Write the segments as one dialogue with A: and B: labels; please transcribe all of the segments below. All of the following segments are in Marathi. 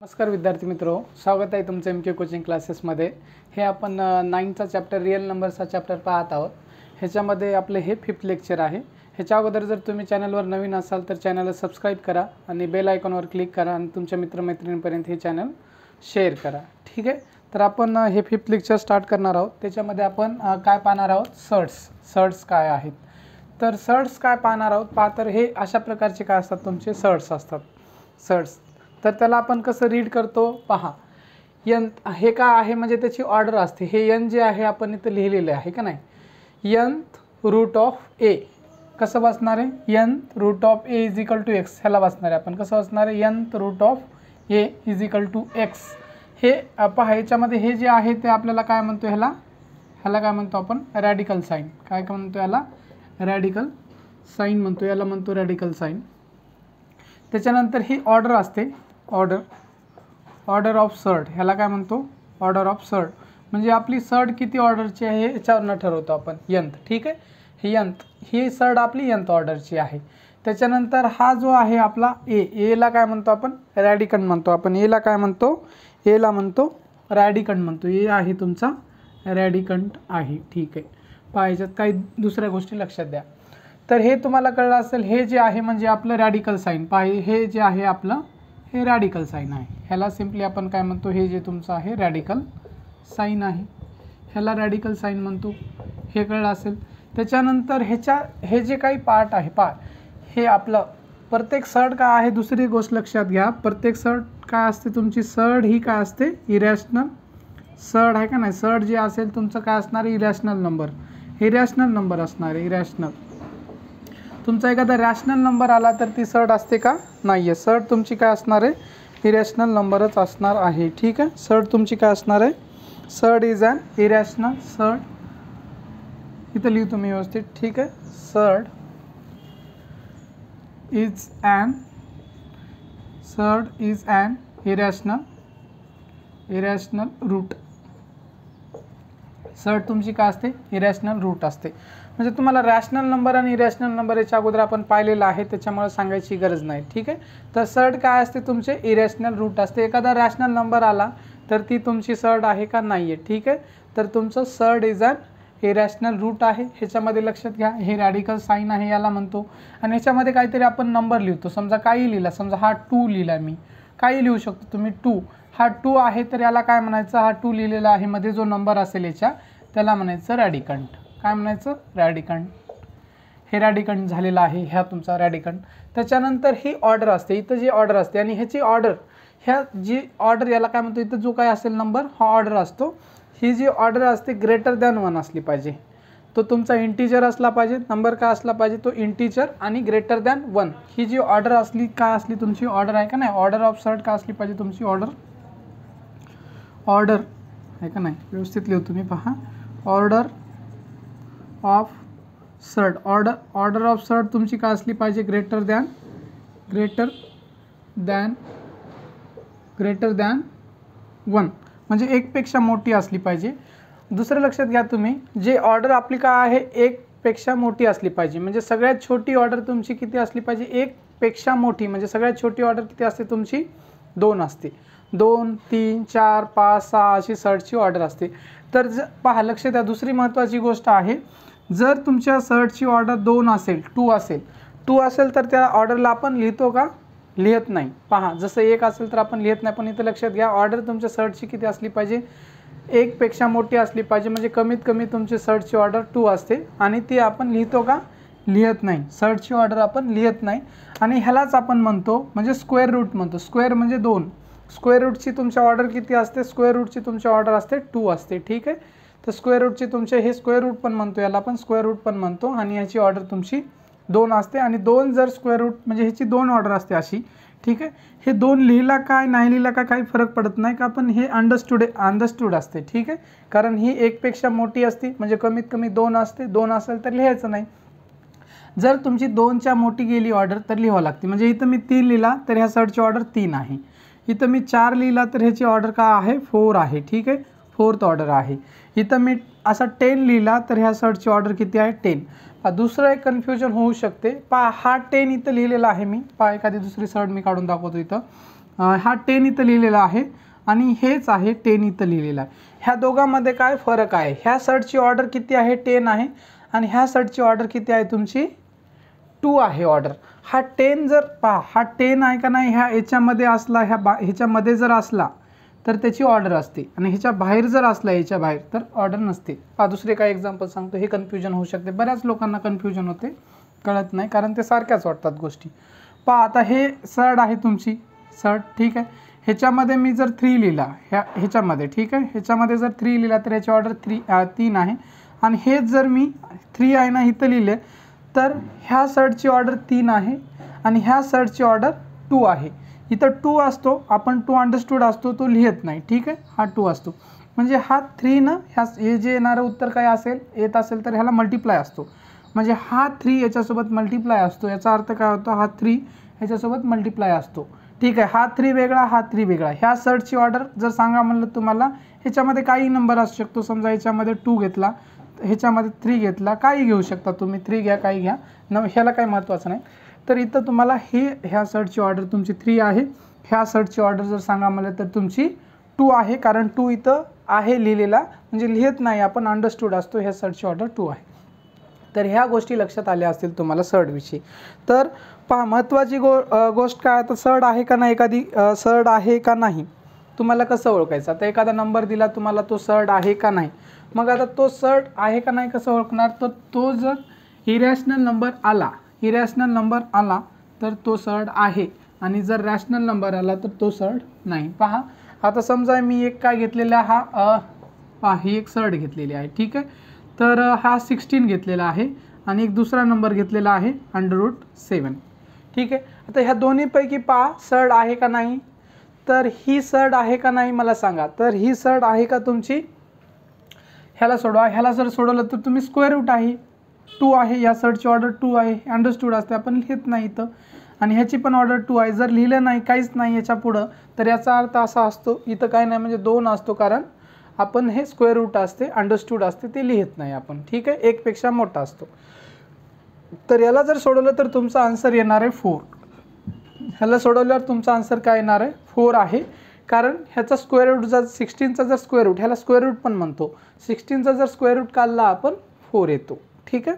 A: नमस्कार विद्यार्थी मित्रो, स्वागत आहे तुमचं एम के कोचिंग क्लासेसमध्ये। हे आपण 9चा चॅप्टर रियल नंबर्सचा चॅप्टर पाहत आहोत। ह्याच्यामध्ये आपले हे 5th लेक्चर आहे। ह्याच्या अगोदर जर तुम्ही चॅनलवर नवीन असाल तर चॅनलला सबस्क्राइब करा आणि बेल आयकॉनवर क्लिक करा आणि तुमच्या मित्रमैत्रिणींपर्यंत हे चॅनल शेअर करा। ठीक आहे, तर आपण हे 5th लेक्चर स्टार्ट करणार आहोत। त्याच्यामध्ये आपण काय पाहणार आहोत, सर्ट्स काय आहेत। तर सर्ट्स काय पाहणार आहोत पहा। तर हे अशा प्रकारचे काय असतात, तुमचे सर्ट्स असतात। सर्ट्स तर त्याला आपण कसं रीड करतो पहा। यन हे काय आहे म्हणजे त्याची ऑर्डर असते। हे यन जे आहे आपण इथं लिहिलेले आहे का नाही, nth रूट ऑफ ए कसं बसणार आहे, nth root of A is equal to x ह्याला बसणार आहे। आपण कसं बसणार आहे, nth root of A is equal to x. हे पहा ह्याच्यामध्ये हे जे आहे ते आपल्याला काय म्हणतो, ह्याला काय म्हणतो आपण, रॅडिकल साईन। काय म्हणतो याला, रॅडिकल साईन म्हणतो, याला म्हणतो रॅडिकल साईन। त्याच्यानंतर ही ऑर्डर असते, ऑर्डर ऑफ सर्ट, ह्याला काय म्हणतो, ऑर्डर ऑफ सर्ट। म्हणजे आपली सर्ट किती ऑर्डरची आहे याच्यावरनं ठरवतो आपण, यंथ। ठीक आहे, ही यंथ, ही सर्ट आपली यंथ ऑर्डरची आहे। त्याच्यानंतर हा जो आहे आपला एला काय म्हणतो आपण, रॅडिकंट म्हणतो आपण। एला काय म्हणतो, एला म्हणतो रॅडिकंट म्हणतो। ए आहे तुमचा रॅडिकंट आहे। ठीक आहे, पहा याच्यात काही दुसऱ्या गोष्टी लक्षात द्या। तर हे तुम्हाला कळलं असेल, हे जे आहे म्हणजे आपलं रॅडिकल साईन। पहा हे जे आहे आपलं हे रॅडिकल साईन आहे। ह्याला सिम्पली आपण काय म्हणतो, हे जे तुमचं आहे रॅडिकल साईन आहे, ह्याला रॅडिकल साईन म्हणतो। हे कळलं असेल। त्याच्यानंतर हे जे काही पार्ट आहे पहा, हे आपलं प्रत्येक सर्ट काय आहे, दुसरी गोष्ट लक्षात घ्या। प्रत्येक सर्ट काय असते तुमची, सर्ट ही काय असते, इरॅशनल सर्ट आहे का नाही। सर्ट जे असेल तुमचं काय असणार, इरॅशनल नंबर असणार आहे। इरॅशनल तुमचा एखादा रॅशनल नंबर आला तर ती सर्ट असते का, नाही आहे। सर्ट तुमची काय असणार आहे, इरॅशनल नंबरच असणार आहे। ठीक आहे, सर्ट तुमची काय असणार आहे, सर्ट इज ॲन इरॅशनल सर्ट। इथं लिहू तुम्ही व्यवस्थित। ठीक आहे, सर्ट इज ॲन इरॅशनल रूट। सर्ट तुमची काय असते, इरॅशनल रूट असते। म्हणजे तुम्हाला रॅशनल नंबर आणि इरॅशनल नंबर याच्या अगोदर आपण पाहिलेलं आहे, त्याच्यामुळे सांगायची गरज नाही। ठीक आहे, तर सर्ट काय असते तुमचे, इरॅशनल रूट असते। एखादा रॅशनल नंबर आला तर ती तुमची सर्ट आहे का, नाही आहे। ठीक आहे, तर तुमचं सर्ट इज ॲन इरॅशनल रूट आहे। ह्याच्यामध्ये लक्षात घ्या, हे रॅडिकल साईन आहे याला म्हणतो। आणि ह्याच्यामध्ये काहीतरी आपण नंबर लिहितो, समजा काही लिहिला, समजा हा 2 लिहिला मी, काही लिहू शकतो तुम्ही 2। हा 2 आहे तर याला काय म्हणायचं, हा 2 लिहिलेला आहे मध्ये जो नंबर असेल याच्या त्याला म्हणायचं रॅडिकंट। काय म्हणायचं, रॅडिकंट। हे रॅडिकंट झालेलं आहे, ह्या तुमचा रॅडिकंट। त्याच्यानंतर ही ऑर्डर असते, इथं जी ऑर्डर असते आणि ह्याची ऑर्डर, ह्या जी ऑर्डर याला काय म्हणतो, इथं जो काय असेल नंबर हा ऑर्डर असतो। ही जी ऑर्डर असते ग्रेटर दॅन 1 असली पाहिजे। तो तुमचा इंटीजर असला पाहिजे, नंबर काय असला पाहिजे, तो इंटीजर आणि ग्रेटर दॅन 1। ही जी ऑर्डर असली, काय असली तुमची ऑर्डर आहे का नाही, ऑर्डर ऑफ सर्ट काय असली पाहिजे तुमची, ऑर्डर आहे का नाही, व्यवस्थित लिहू तुम्ही पहा। ऑर्डर ऑफ सर्ट, ऑर्डर ऑफ सर्ट तुमची काय असली पाहिजे, ग्रेटर दॅन 1, म्हणजे 1 पेक्षा मोठी असली पाहिजे। दुसरं लक्षात घ्या तुम्ही, जे ऑर्डर आपली काय आहे 1 पेक्षा मोठी असली पाहिजे। म्हणजे सगळ्यात छोटी ऑर्डर तुमची किती असली पाहिजे, 1 पेक्षा मोठी। म्हणजे सगळ्यात छोटी ऑर्डर किती असते तुमची, 2 असते। 2, 3, 4, 5, 6 अशी सर्टची ऑर्डर असते। तर पहा लक्ष द्या, दुसरी महत्त्वाची गोष्ट आहे, जर तुमच्या सर्टची ऑर्डर 2 असेल, 2 असेल तर त्या ऑर्डरला आपण लिहितो का, लिहित नाही। पहा जसं 1 असेल तर आपण लिहित नाही, पण इथं लक्षात घ्या ऑर्डर तुमच्या सर्टची किती असली पाहिजे, 1 पेक्षा मोठी असली पाहिजे। म्हणजे कमीत कमी तुमची सर्टची ऑर्डर 2 असते आणि ती आपण लिहितो का, लिहित नाही। सर्टची ऑर्डर आपण लिहित नाही आणि ह्यालाच आपण म्हणतो म्हणजे स्क्वेअर रूट म्हणतो। स्क्वेअर म्हणजे 2, स्क्वेअर रूटची तुमची ऑर्डर किती असते, स्क्वेअर रूटची तुमची ऑर्डर असते 2 असते। ठीक आहे, तर स्क्वेअर रूटची तुमचे हे स्क्वेअर रूट पण म्हणतो, याला आपण स्क्वेअर रूट पण म्हणतो आणि ह्याची ऑर्डर तुमची 2 असते। आणि 2 जर स्क्वेअर रूट म्हणजे ह्याची 2 ऑर्डर असते अशी। ठीक आहे, हे 2 लिहिला काय नाही लिहिला का काही फरक पडत नाही का, पण हे अंडरस्टूड असते। ठीक आहे, कारण ही 1 पेक्षा मोठी असते म्हणजे कमीत कमी 2 असते। 2 असेल तर लिहायचं नाही। जर तुमची 2च्या मोठी गेली ऑर्डर तर लिहावं लागते। म्हणजे इथं मी 3 लिहिला तर ह्या सर्टची ऑर्डर 3 आहे। इथं मी 4 लिहिला तर ह्याची ऑर्डर काय आहे, 4 आहे। ठीक आहे, 4th ऑर्डर आहे। इथं मी असा 10 लिहिला तर ह्या सर्टची ऑर्डर किती आहे, 10। दुसरं एक कन्फ्युजन होऊ शकते, पहा हा 10 इथं लिहिलेला आहे मी, पहा एखादी दुसरी सर्ट मी काढून दाखवतो इथं। हा 10 इथं लिहिलेला आहे आणि हेच आहे 10 इथं लिहिलेला आहे. ह्या दोघांमध्ये काय फरक आहे? ह्या शर्टची ऑर्डर किती आहे? 10 आहे आणि ह्या शर्टची ऑर्डर किती आहे तुमची? 2 आहे ऑर्डर. हा 10 जर पहा, हा 10 आहे का नाही, ह्या याच्यामध्ये असला, ह्याच्यामध्ये जर असला तर त्याची ऑर्डर असते आणि ह्याच्या बाहेर जर असला, याच्या बाहेर, तर ऑर्डर नसते. पहा दुसरे काय एक्झाम्पल सांगतो, हे कन्फ्युजन होऊ शकते. बऱ्याच लोकांना कन्फ्युजन होते, कळत नाही, कारण ते सारख्याच वाटतात गोष्टी. पहा आता हे शर्ट आहे तुमची शर्ट, ठीक आहे. ह्याच्यामध्ये मी जर 3 लिहिला, ह्याच्यामध्ये, ठीक आहे, ह्याच्यामध्ये जर 3 लिहिला तर ह्याची ऑर्डर 3 आहे. आणि हेच जर मी 3 आहे ना इथं लिहिले, तर ह्या शर्टची ऑर्डर 3 आहे आणि ह्या शर्टची ऑर्डर 2 आहे. इथं 2 असतो, आपण 2 अंडरस्टूड असतो, तो लिहित नाही, ठीक आहे. हा 2 असतो म्हणजे हा 3 ना, हे जे येणारं उत्तर काय असेल, येत असेल तर ह्याला मल्टिप्लाय असतो. म्हणजे हा 3 याच्यासोबत मल्टिप्लाय असतो. याचा अर्थ काय होतो? हा 3 ह्याच्यासोबत मल्टिप्लाय असतो, ठीक आहे. हा 3 वेगळा, हा 3 वेगळा. ह्या शर्टची ऑर्डर जर सांगा म्हणलं तुम्हाला, ह्याच्यामध्ये काही नंबर असू शकतो. समजा ह्याच्यामध्ये 2 घेतला, ह्याच्यामध्ये 3 घेतला, काही घेऊ शकता तुम्ही, 3 घ्या, काही घ्या, ह्याला काही महत्त्वाचं नाही. तर इथं तुम्हाला ह्या शर्टची ऑर्डर तुमची 3 आहे. ह्या शर्टची ऑर्डर जर सांगा म्हणलं तर तुमची 2 आहे, कारण 2 इथं आहे लिहिलेला, म्हणजे लिहित नाही आपण, अंडरस्टूड असतो. ह्या शर्टची ऑर्डर 2 आहे. तर ह्या गोष्टी लक्षात आल्या असतील तुम्हाला शर्टविषयी. तर पहा महत्त्वाची गोष्ट काय, तर शर्ट आहे का नाही, एखादी शर्ट आहे का नाही तुम्हाला कसं ओळखायचं? आता एखादा नंबर दिला तुम्हाला, तो शर्ट आहे का नाही, मग आता तो शर्ट आहे का नाही कसं ओळखणार? तर तो जर इरॅशनल नंबर आला तर तो शर्ट आहे आणि जर रॅशनल नंबर आला तर तो शर्ट नाही. पहा आता समजा मी एक काय घेतलेला, पहा ही एक शर्ट घेतलेली आहे, ठीक आहे. तर हा 16 घेतलेला आहे आणि एक दुसरा नंबर घेतलेला आहे √7, ठीक आहे. आता ह्या दोन्हीपैकी पहा शर्ट आहे का नाही, तर ही शर्ट आहे का नाही मला सांगा. तर ही शर्ट आहे का तुमची? ह्याला सोडवा. ह्याला जर सोडवलं तर तुम्ही स्क्वेअर रूट आहे, 2 आहे. या शर्टची ऑर्डर 2 आहे, अंडरस्टूड असते, आपण लिहित नाही इथं. आणि ह्याची पण ऑर्डर 2 आहे. जर लिहिलं नाही, काहीच नाही याच्या पुढं, तर याचा अर्थ असा असतो, इथं काय नाही म्हणजे 2 असतो, कारण आपण हे स्क्वेअर रूट असते, अंडरस्टूड असते, ते लिहित नाही आपण, ठीक आहे. 1 पेक्षा मोठा असतो. तर याला जर सोडवलं तर तुमचा आन्सर येणार आहे 4. ह्याला सोडवल्यावर तुमचा आन्सर काय येणार आहे? 4 आहे, कारण ह्याचा स्क्वेअर रूट जर 16चा जर स्क्वेअर रूट, ह्याला स्क्वेअर रूट पण म्हणतो, 16चा जर स्क्वेअर रूट काढला आपण 4 येतो, ठीक आहे.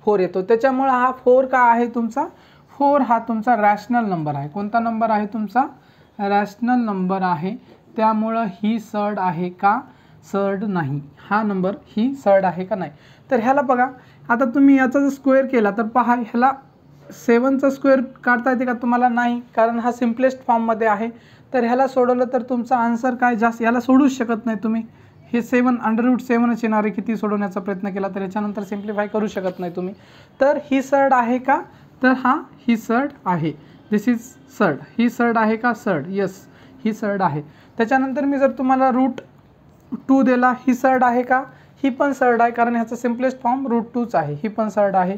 A: 4 येतो. त्याच्यामुळे हा 4 का आहे तुमचा? 4 हा तुमचा रॅशनल नंबर आहे. कोणता नंबर आहे तुमचा? रॅशनल नंबर आहे. त्यामुळं ही शर्ट आहे का? शर्ट नाही. हा नंबर ही शर्ट आहे का नाही. तर ह्याला बघा, आता तुम्ही याचा जर स्क्वेअर केला तर पहा, ह्याला 7चा स्क्वेअर काढता येते का तुम्हाला? नाही, कारण हा सिम्पलेस्ट फॉर्ममध्ये आहे. तर ह्याला सोडवलं तर तुमचा आन्सर काय? जास्त याला सोडूच शकत नाही तुम्ही. हे 7 √7च येणार आहे, किती सोडवण्याचा प्रयत्न केला तर याच्यानंतर सिम्प्लिफाय करू शकत नाही तुम्ही. तर ही शर्ट आहे का? तर ही शर्ट आहे. दिस इज शर्ट. ही शर्ट आहे का? शर्ट, यस, ही शर्ट आहे. त्याच्यानंतर मी जर तुम्हाला √2 दिला, ही शर्ट आहे का? ही पण शर्ट आहे, कारण ह्याचा सिम्पलेस्ट फॉर्म √2च आहे, ही पण शर्ट आहे.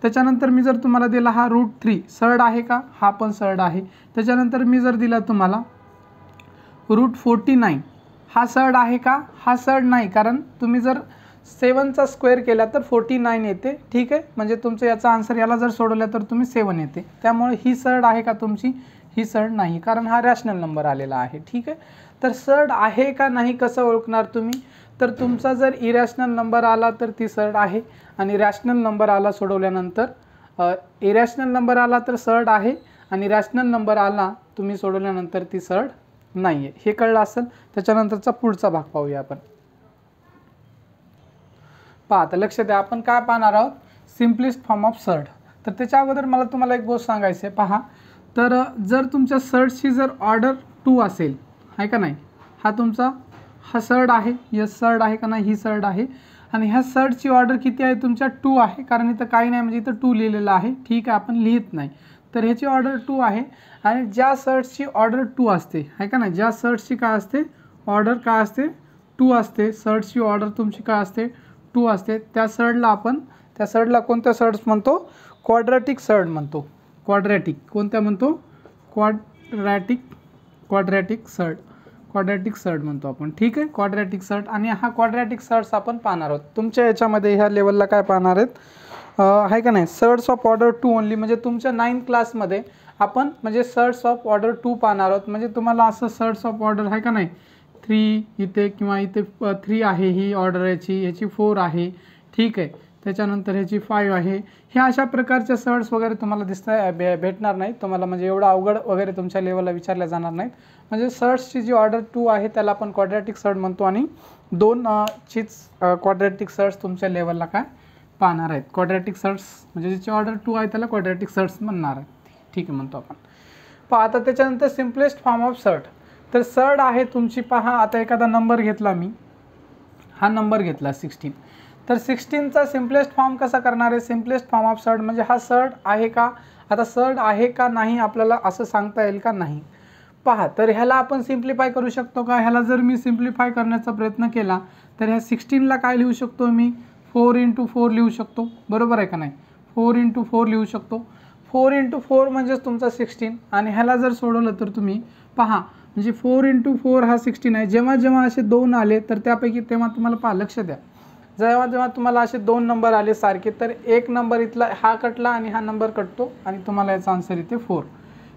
A: त्याच्यानंतर मी जर तुम्हाला दिला हा √3, शर्ट आहे का? हा पण शर्ट आहे. त्याच्यानंतर मी जर दिला तुम्हाला √49, हा शर्ट आहे का? हा शर्ट नाही, कारण तुम्ही जर 7चा स्क्वेअर केला तर 49 येते, ठीक आहे. म्हणजे तुमचं याचा आन्सर, याला जर सोडवलं तर तुम्ही 7 येते. त्यामुळे ही शर्ट आहे का तुमची? ही शर्ट नाही, कारण हा रॅशनल नंबर आलेला आहे, ठीक आहे. तर शर्ट आहे का नाही कसं ओळखणार तुम्ही? तर तुमचा जर इरॅशनल नंबर आला तर ती शर्ट आहे आणि रॅशनल नंबर आला सोडवल्यानंतर, इरॅशनल नंबर आला तर शर्ट आहे आणि रॅशनल नंबर आला तुम्ही सोडवल्यानंतर ती शर्ट नाही आहे. हे कळलं असेल. त्याच्यानंतरचा पुढचा भाग पाहूया आपण. पहा आता लक्ष द्या, आपण काय पाहणार आहोत? Simplest form of shirt. तर त्याच्या अगोदर मला तुम्हाला एक गोष्ट सांगायची आहे. पहा, तर जर तुमच्या शर्टची जर ऑर्डर 2 असेल, आहे का नाही, हा तुमचा हा शर्ट आहे, यस शर्ट आहे का नाही? ही शर्ट आहे. आणि ह्या शर्टची ऑर्डर किती आहे तुमच्या? 2 आहे, कारण इथं काही नाही, म्हणजे इथं 2 लिहिलेलं आहे, ठीक आहे, आपण लिहित नाही. तर ह्याची ऑर्डर 2 आहे. आणि ज्या शर्टची ऑर्डर 2 असते, आहे का नाही, ज्या शर्टची काय असते? ऑर्डर काय असते? 2 असते. शर्टची ऑर्डर तुमची काय असते? 2 असते. त्या शर्टला कोणत्या शर्ट्स म्हणतो? क्वाड्रॅटिक शर्ट म्हणतो. क्वाड्रॅटिक कोणत्या म्हणतो? क्वाड्रॅटिक शर्ट म्हणतो आपण, ठीक आहे. Quadratic shirt. आणि हा क्वाड्रॅटिक शर्ट्स आपण पाहणार आहोत तुमच्या याच्यामध्ये. ह्या लेवलला काय पाहणार आहेत, आहे का नाही? Shirts of order 2 only. म्हणजे तुमच्या 9th क्लासमध्ये आपण म्हणजे सर्ट्स ऑफ ऑर्डर 2 पाहणार आहोत. म्हणजे तुम्हाला असं सर्ट्स ऑफ ऑर्डर आहे का नाही, 3 इथे किंवा इथे 3 आहे ही ऑर्डर याची 4 आहे, ठीक आहे. त्याच्यानंतर ह्याची 5 आहे. ह्या अशा प्रकारच्या सर्ट्स वगैरे तुम्हाला भेटणार नाहीत तुम्हाला, म्हणजे एवढं अवघड वगैरे तुमच्या लेवलला विचारल्या जाणार नाहीत. म्हणजे सर्ट्सची जी ऑर्डर 2 आहे त्याला आपण क्वाड्रॅटिक सर्ट म्हणतो आणि 2 चीच क्वाड्रॅटिक सर्ट्स तुमच्या लेवलला काय पाहणार आहेत. क्वाड्रॅटिक सर्ट्स म्हणजे ज्याची ऑर्डर 2 आहे त्याला क्वाड्रॅटिक सर्ट्स म्हणणार आहे, ठीक आहे म्हणतो आपण. पहा आता त्याच्यानंतर सिम्पलेस्ट फॉर्म ऑफ सर्ट. तर सर्ट आहे तुमची, पहा आता एखादा नंबर घेतला मी, हा नंबर घेतला 16, तर 16चा सिम्पलेस्ट फॉर्म कसा करणार आहे. सिम्पलेस्ट फॉर्म ऑफ सर्ट म्हणजे हा सर्ट आहे का, आता सर्ट आहे का नाही आपल्याला असं सांगता येईल का नाही. पहा तर ह्याला आपण सिम्प्लिफाय करू शकतो का. ह्याला जर मी सिम्प्लिफाय करण्याचा प्रयत्न केला तर ह्या 16ला काय लिहू शकतो मी, 4 × 4 लिहू शकतो, बरोबर आहे का नाही. 4 × 4 लिहू शकतो. 4 × 4 म्हणजेच तुमचा 16. आणि ह्याला जर सोडवलं तर तुम्ही पहा म्हणजे 4 × 4 हा 16 आहे. जेव्हा जेव्हा असे 2 आले तर त्यापैकी तेव्हा तुम्हाला पहा लक्ष द्या, जेव्हा जेव्हा तुम्हाला असे 2 नंबर आले सारखे तर एक नंबर इथला हा कटला आणि हा नंबर कटतो आणि तुम्हाला याचा आन्सर इथे 4.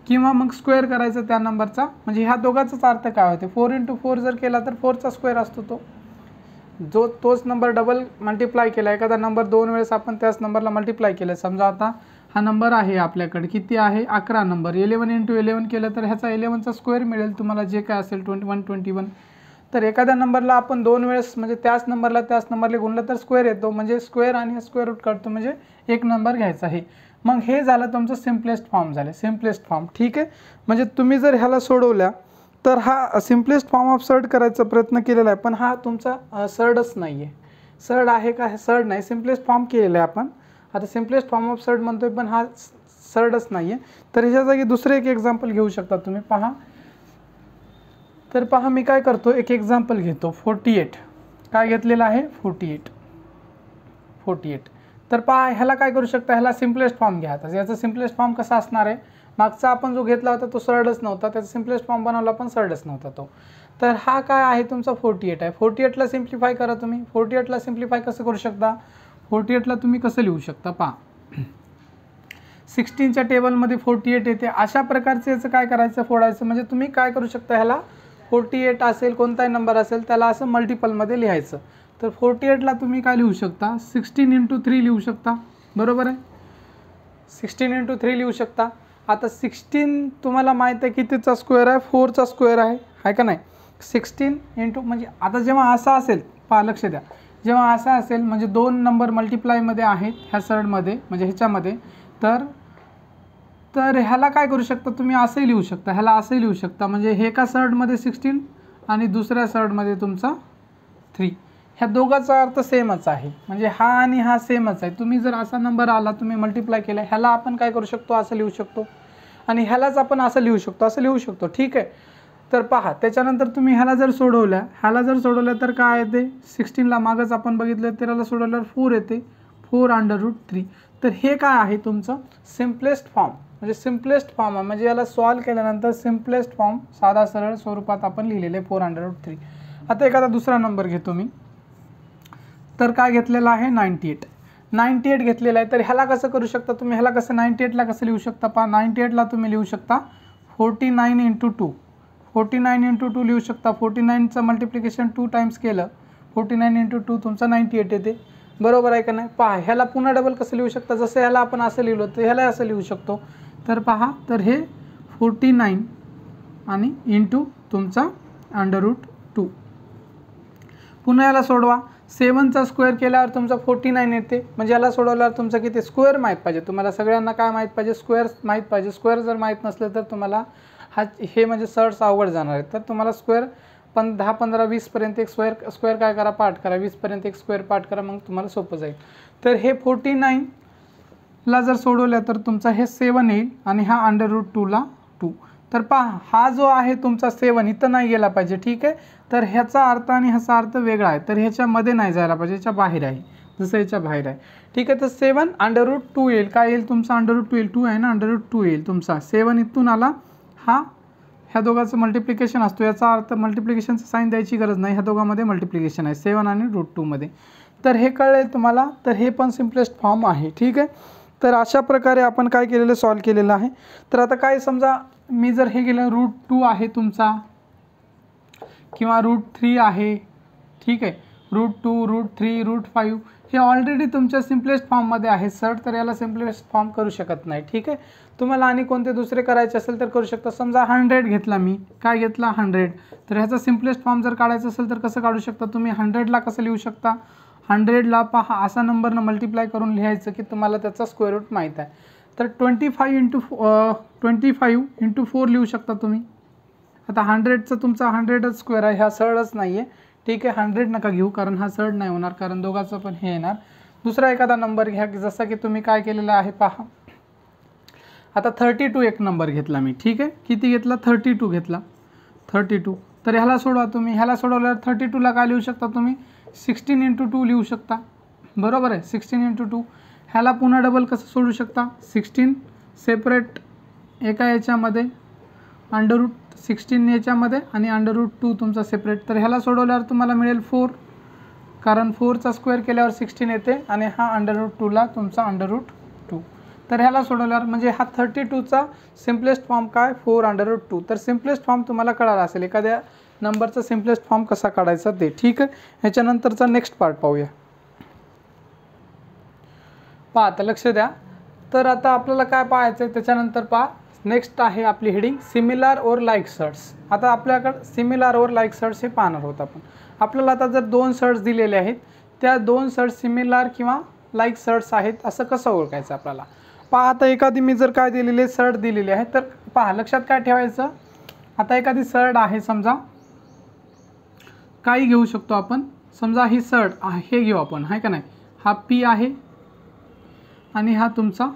A: किंवा मग स्क्वेअर करायचं त्या नंबरचा, म्हणजे ह्या दोघांचाच अर्थ काय होते. 4 × 4 जर केला तर 4चा स्क्वेअर असतो तोच नंबर डबल मल्टिप्लाय केला. एखादा नंबर 2 वेळेस आपण त्याच नंबरला मल्टिप्लाय केलं. समजा आता हा नंबर आहे आपल्याकडे, किती आहे 11 नंबर, 11 × 11 केलं तर ह्याचा 11चा स्क्वेअर मिळेल तुम्हाला, जे काय असेल 121. तर एखाद्या नंबरला आपण 2 वेळेस म्हणजे त्याच नंबरला गुणलं तर स्क्वेअर येतो, म्हणजे स्क्वेअर आणि स्क्वेअर रूट काढतो, म्हणजे एक नंबर घ्यायचा आहे. मग हे झालं तुमचं सिम्पलेस्ट फॉर्म झाले, सिम्पलेस्ट फॉर्म, ठीक आहे. म्हणजे तुम्ही जर ह्याला सोडवल्या तर हा सिम्पलेस्ट फॉर्म ऑफ सर्ट करायचा प्रयत्न केलेला आहे, पण हा तुमचा सर्टच नाही आहे. सर्ट आहे का, सर्ट नाही, सिम्पलेस्ट फॉर्म केलेला आहे आपण. आता सिम्पलेस्ट फॉर्म ऑफ सर्ट म्हणतोय पण हा सर्टच नाही आहे. तर ह्याच्या जागी दुसरं एक एक्झाम्पल घेऊ शकता तुम्ही. पहा तर पहा मी काय करतो, एक एक्झाम्पल घेतो. 48 काय घेतलेलं आहे, 48. तर पहा ह्याला काय करू शकता, ह्याला सिम्पलेस्ट फॉर्म घ्या. तर याचा सिम्पलेस्ट फॉर्म कसा असणार आहे, मागचा आपण जो घेतला होता तो सर्टच नव्हता, त्याचा सिम्पलेस्ट फॉर्म बनवला पण सर्टच नव्हता तो. तर हा काय आहे तुमचा 48 आहे. 48ला सिम्प्लिफाय करा तुम्ही. 48ला सिम्प्लिफाय कसं करू शकता, 48ला तुम्ही कसं लिहू शकता पहा, 16च्या टेबलमध्ये 48 येते. अशा प्रकारचे याचं काय करायचं, फोडायचं. म्हणजे तुम्ही काय करू शकता, ह्याला 48 असेल कोणताही नंबर असेल त्याला असं मल्टिपलमध्ये लिहायचं. तर 48ला तुम्ही काय लिहू शकता, 16 × 3 लिहू शकता, बरोबर आहे. 16 × 3 लिहू शकता. आता 16 तुम्हाला माहीत आहे कितीचा स्क्वेअर आहे, 4चा स्क्वेअर आहे का नाही. 16 × म्हणजे आता जेव्हा असा असेल, पहा लक्ष द्या, जेव्हा असा असेल म्हणजे 2 नंबर मल्टिप्लायमध्ये आहेत ह्या सर्टमध्ये म्हणजे ह्याच्यामध्ये, तर ह्याला काय करू शकता तुम्ही, असंही लिहू शकता, ह्याला असंही लिहू शकता. म्हणजे हे एका सर्टमध्ये 16 आणि दुसऱ्या सर्टमध्ये तुमचा 3, ह्या दोघांचा अर्थ सेमच आहे. म्हणजे हा आणि हा सेमच आहे. तुम्ही जर असा नंबर आला तुम्ही मल्टिप्लाय केला, ह्याला आपण काय करू शकतो, असं लिहू शकतो आणि ह्यालाच आपण असं लिहू शकतो, ठीक आहे. तर पहा त्याच्यानंतर तुम्ही ह्याला जर सोडवल्या तर काय येते, 16ला मागच आपण बघितलं 13ला सोडवल्यावर 4 येते, 4√3. तर हे काय आहे तुमचं सिम्पलेस्ट फॉर्म, म्हणजे सिम्पलेस्ट फॉर्म आहे. म्हणजे याला सॉल्व केल्यानंतर सिम्पलेस्ट फॉर्म साधा सरळ स्वरूपात आपण लिहिलेले 4√3. आता एखादा दुसरा नंबर घेतो मी, तर काय घेतलेला आहे 98 घेतलेला आहे. तर ह्याला कसं करू शकता तुम्ही, ह्याला कसं 98ला कसं लिहू शकता पहा, 98ला तुम्ही लिहू शकता 49 × 2, 49 × 2 लिहू शकता. 49चं मल्टिप्लिकेशन 2 टाइम्स केलं, 49 × 2 तुमचा 98 येते, बरोबर आहे का नाही. पहा ह्याला पुन्हा डबल कसं लिहू शकता, जसं ह्याला आपण असं लिहिलो तर ह्याला असं लिहू शकतो. तर पहा तर हे 49 आणि इंटू तुमचा √2. पुन्हा याला सोडवा, 7चा स्क्वेअर केल्यावर तुमचा 49 येते. म्हणजे याला सोडवल्यावर तुमचं किती स्क्वेअर माहीत पाहिजे तुम्हाला, सगळ्यांना काय माहीत पाहिजे, स्क्वेअर माहीत पाहिजे. स्क्वेअर जर माहीत नसलं तर तुम्हाला हे म्हणजे सर्ट्स अवघड जाणार आहे. तर तुम्हाला स्क्वेअर 10, 15, 20पर्यंत एक स्क्वेअर काय करा, पाठ करा, 20पर्यंत एक स्क्वेअर पाठ करा, मग तुम्हाला सोपं जाईल. तर हे 49ला जर सोडवलं तर तुमचा हे 7 येईल आणि हा √2ला 2. तर पहा हा जो आहे तुमचा 7 इथं नाही गेला पाहिजे, ठीक आहे. तर ह्याचा अर्थ आणि ह्याचा अर्थ वेगळा आहे, तर ह्याच्यामध्ये नाही जायला पाहिजे, ह्याच्या बाहेर आहे, जसं ह्याच्या बाहेर आहे, ठीक आहे. तर 7 √2 येईल, काय येईल तुमचा √2 येईल, 2 आहे ना, √2 येईल तुमचा. 7 इथून आला, हा ह्या दोघांचं मल्टिप्लिकेशन असतो, याचा अर्थ मल्टिप्लिकेशनचं साईन द्यायची गरज नाही, ह्या दोघांमध्ये मल्टिप्लिकेशन आहे 7 आणि √2 मध्ये. तर हे कळेल तुम्हाला. तर हे पण सिम्पलेस्ट फॉर्म आहे, ठीक आहे. तर अशा प्रकारे आपण काय केलेलं सॉल्व केलेलं आहे. तर आता काय समजा मी जर हे केलं √2 आहे तुमचा किंवा √3 आहे, ठीक आहे, √2 √3 √5 हे ऑलरेडी तुमच्या सिम्पलेस्ट फॉर्ममध्ये आहे सर, तर याला सिम्पलेस्ट फॉर्म करू शकत नाही. ठीक आहे, तुम्हाला आणि कोणते दुसरे करायचे असेल तर करू शकता. समजा 100 घेतला मी, काय घेतला 100, तर ह्याचा सिम्पलेस्ट फॉर्म जर काढायचा असेल तर कसं काढू शकता तुम्ही. 100ला कसं लिहू शकता, 100ला पहा असा नंबरनं मल्टिप्लाय करून लिहायचं की तुम्हाला त्याचा स्क्वेअर रूट माहीत आहे. तर 25 × 4 लिहू शकता तुम्ही. आता 100चं तुमचा 100च स्क्वेअर आहे, हा सरळच नाही आहे. ठीक आहे, 100 नका घेऊ कारण हा सरळ नाही होणार, कारण दोघांचं पण हे येणार. दुसरा एखादा नंबर घ्या की जसं की तुम्ही काय केलेलं आहे पहा. आता 32 एक नंबर घेतला मी. ठीक आहे, किती घेतला 32 घेतला 32. तर ह्याला सोडवा तुम्ही. ह्याला सोडवल्यावर 32ला काय लिहू शकता तुम्ही 16 × 2 लिहू शकता. बरोबर आहे, 16 × 2. ह्याला पुन्हा डबल कसं सोडू शकता, 16 सेपरेट एका याच्यामध्ये √16 याच्यामध्ये आणि √2 तुमचा सेपरेट. तर ह्याला सोडवल्यावर तुम्हाला मिळेल 4, कारण 4चा स्क्वेअर केल्यावर 16 येते आणि हा √2ला तुमचा √2. तर ह्याला सोडवल्यावर म्हणजे हा 32चा सिम्पलेस्ट फॉर्म काय 4 √2. तर सिम्पलेस्ट फॉर्म तुम्हाला कळाला असेल एखाद्या नंबरचा सिम्पलेस्ट फॉर्म कसा काढायचा ते. ठीक आहे, ह्याच्यानंतरचा नेक्स्ट पार्ट पाहूया. पहा आता लक्ष द्या. तर आता आपल्याला काय पाहायचं आहे त्याच्यानंतर पहा. नेक्स्ट आहे आपली हेडिंग सिमिलर और लाईक सर्ट्स. आता आपल्याकडे सिमिलर और लाईक सर्ट्स हे पाहणार आहोत आपण. आपल्याला आता जर 2 सर्ट्स दिलेले आहेत, त्या 2 सर्ट्स सिमिलर किंवा लाईक सर्ट्स आहेत असं कसं ओळखायचं आपल्याला. पहा आता एखादी मी जर काय दिलेले सर्ट दिलेली आहे, तर पहा लक्षात काय ठेवायचं. आता एखादी सर्ट आहे, समजा काही घेऊ शकतो आपण. समजा ही सर्ट आहे, हे घेऊ आपण, आहे का नाही. हा P आहे आणि हा तुमचा